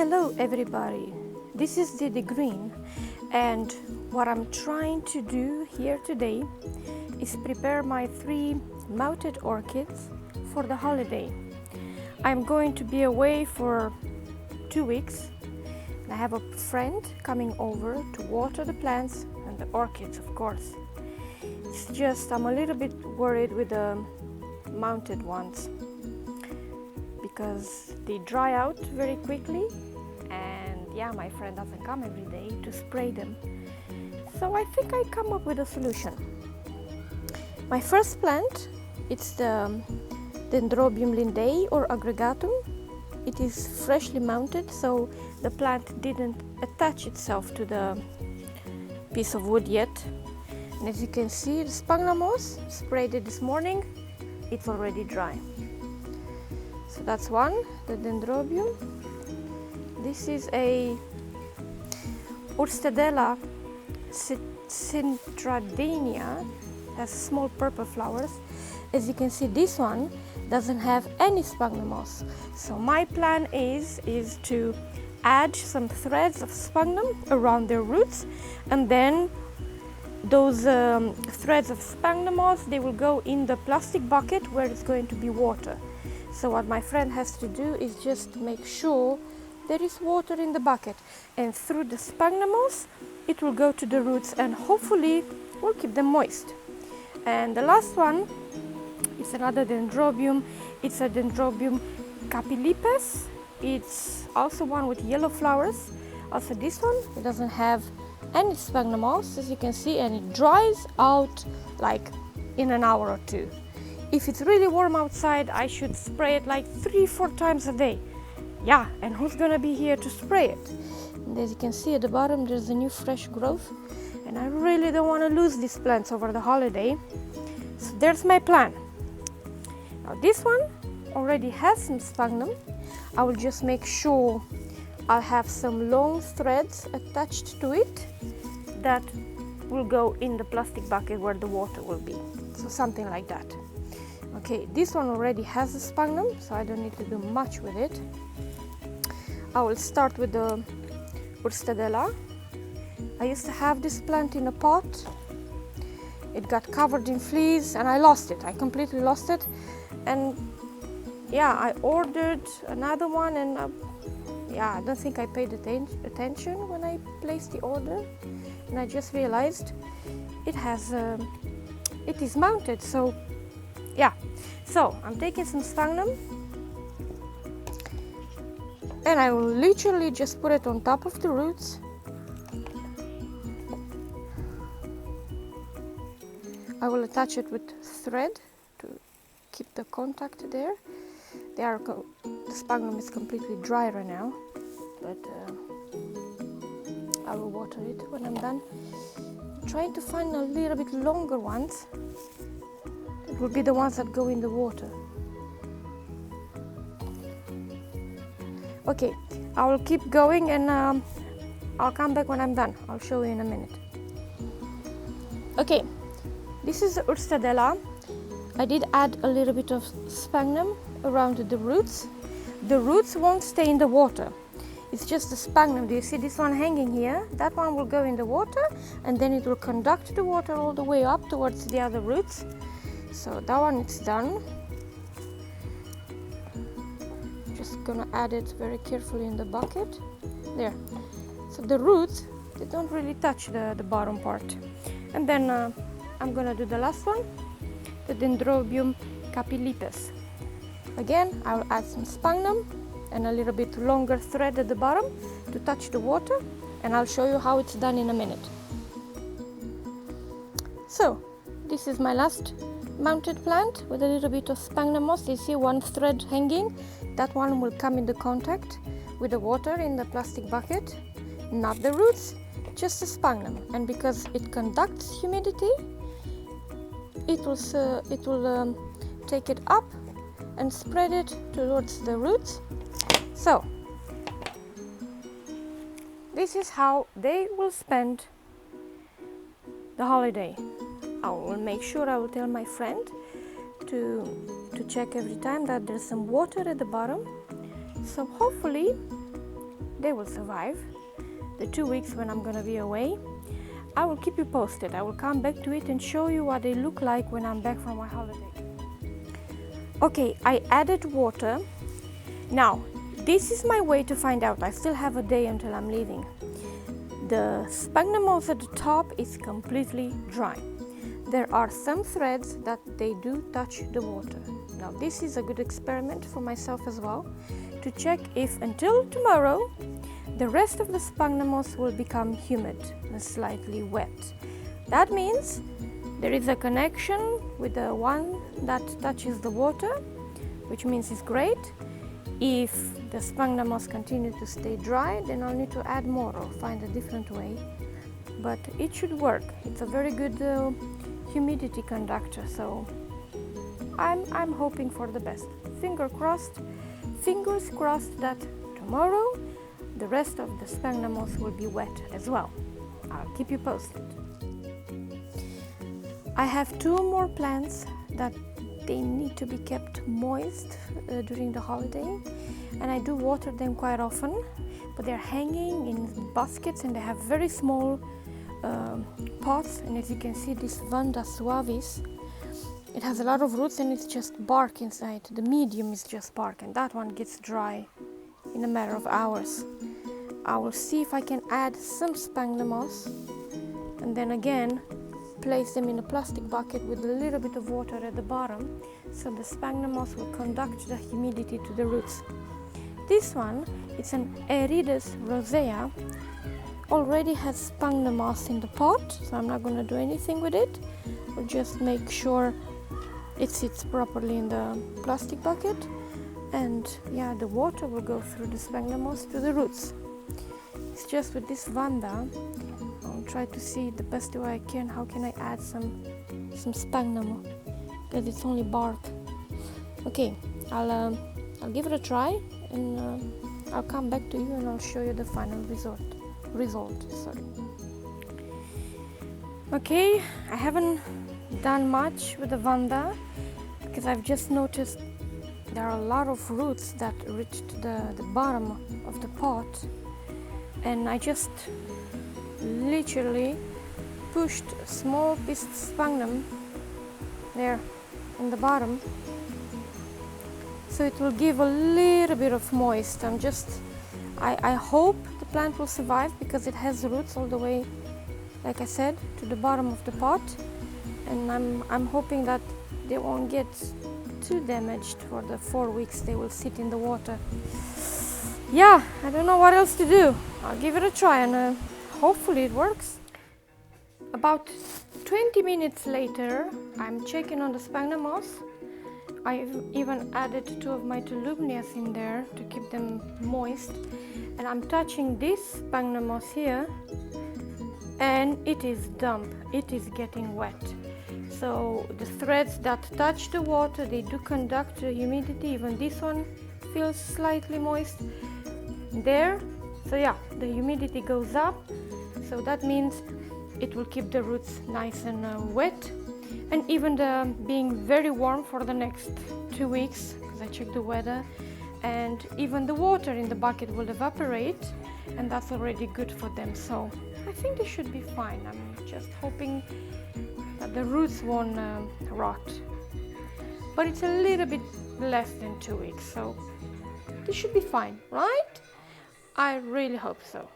Hello everybody, this is Didi Green, and what I'm trying to do here today is prepare my 3 mounted orchids for the holiday. I'm going to be away for 2 weeks. I have a friend coming over to water the plants and the orchids, of course. It's just I'm a little bit worried with the mounted ones because they dry out very quickly, and yeah, my friend doesn't come every day to spray them. So I think I come up with a solution. My first plant, it's the Dendrobium lindei or aggregatum. It is freshly mounted, so the plant didn't attach itself to the piece of wood yet. And as you can see, the sphagnum moss, sprayed it this morning, it's already dry. So that's one, the Dendrobium. This is a Urstadella cintradenia, has small purple flowers. As you can see, this one doesn't have any sphagnum moss. So my plan is to add some threads of sphagnum around their roots, and then those threads of sphagnum moss, they will go in the plastic bucket where it's going to be water. So what my friend has to do is just make sure there is water in the bucket, and through the sphagnum moss it will go to the roots and hopefully will keep them moist. And the last one is another Dendrobium. It's a Dendrobium capilipes. It's also one with yellow flowers. Also this one, it doesn't have any sphagnum moss, as you can see, and it dries out like in an hour or two. If it's really warm outside, I should spray it like 3-4 times a day. Yeah, and who's gonna be here to spray it? And as you can see at the bottom, there's a new fresh growth, and I really don't want to lose these plants over the holiday. So there's my plan. Now this one already has some sphagnum. I will just make sure I'll have some long threads attached to it that will go in the plastic bucket where the water will be. So something like that. Okay, this one already has a sphagnum, so I don't need to do much with it. I will start with the Urstadella. I used to have this plant in a pot. It got covered in fleas and I lost it. I completely lost it. And yeah, I ordered another one, and yeah, I don't think I paid attention when I placed the order. And I just realized it is mounted. So yeah, so I'm taking some sphagnum and I will literally just put it on top of the roots. I will attach it with thread to keep the contact there. The sphagnum is completely dry right now, but I will water it when I'm done. I'm trying to find a little bit longer ones. It will be the ones that go in the water. Okay, I will keep going, and I'll come back when I'm done. I'll show you in a minute. Okay, this is the Urstadella. I did add a little bit of sphagnum around the roots. The roots won't stay in the water. It's just the sphagnum. Do you see this one hanging here? That one will go in the water, and then it will conduct the water all the way up towards the other roots. So that one is done. Just gonna add it very carefully in the bucket. There. So the roots, they don't really touch the bottom part. And then I'm gonna do the last one, the Dendrobium capilipes. Again, I will add some sphagnum and a little bit longer thread at the bottom to touch the water, and I'll show you how it's done in a minute. So this is my last mounted plant with a little bit of sphagnum moss. You see one thread hanging. That one will come into contact with the water in the plastic bucket, not the roots, just the sphagnum. And because it conducts humidity, it will take it up and spread it towards the roots. So this is how they will spend the holiday. I will make sure, I will tell my friend to check every time that there's some water at the bottom. So hopefully they will survive the 2 weeks when I'm gonna be away. I will keep you posted. I will come back to it and show you what they look like when I'm back from my holiday. Okay, I added water. Now, this is my way to find out. I still have a day until I'm leaving. The sphagnum moss at the top is completely dry. There are some threads that they do touch the water. Now, this is a good experiment for myself as well, to check if until tomorrow the rest of the sphagnum moss will become humid and slightly wet. That means there is a connection with the one that touches the water, which means it's great. If the sphagnum moss continues to stay dry, then I'll need to add more or find a different way. But it should work. It's a very good humidity conductor, so I'm hoping for the best. Fingers crossed that tomorrow the rest of the sphagnum moss will be wet as well. I'll keep you posted. I have 2 more plants that they need to be kept moist during the holiday, and I do water them quite often, but they're hanging in baskets and they have very small pots. And as you can see, this Vanda suavis, it has a lot of roots and it's just bark inside. The medium is just bark, and that one gets dry in a matter of hours. I will see if I can add some sphagnum moss and then again place them in a plastic bucket with a little bit of water at the bottom, so the sphagnum moss will conduct the humidity to the roots. This one, it's an Aerides rosea, already has sphagnum moss in the pot, so I'm not going to do anything with it. I'll just make sure it sits properly in the plastic bucket, and yeah, the water will go through the sphagnum moss to the roots. It's just with this Vanda, I'll try to see the best way I can. How can I add some sphagnum, because it's only bark. Okay, I'll give it a try, and I'll come back to you and I'll show you the final result. Okay, I haven't done much with the Vanda because I've just noticed there are a lot of roots that reached the bottom of the pot, and I just literally pushed a small piece of sphagnum there in the bottom, so it will give a little bit of moist. I hope the plant will survive because it has roots all the way, like I said, to the bottom of the pot, and I'm hoping that they won't get too damaged for the 4 weeks they will sit in the water. Yeah, I don't know what else to do. I'll give it a try, and hopefully it works. About 20 minutes later, I'm checking on the sphagnum moss. I've even added 2 of my tulipnias in there to keep them moist, and I'm touching this sphagnum moss here, and it is damp. It is getting wet. So the threads that touch the water, they do conduct the humidity. Even this one feels slightly moist there. So yeah, the humidity goes up, so that means it will keep the roots nice and wet. And even being very warm for the next 2 weeks, because I checked the weather, and even the water in the bucket will evaporate, and that's already good for them. So I think they should be fine. I'm just hoping that the roots won't rot. But it's a little bit less than 2 weeks, so they should be fine, right? I really hope so.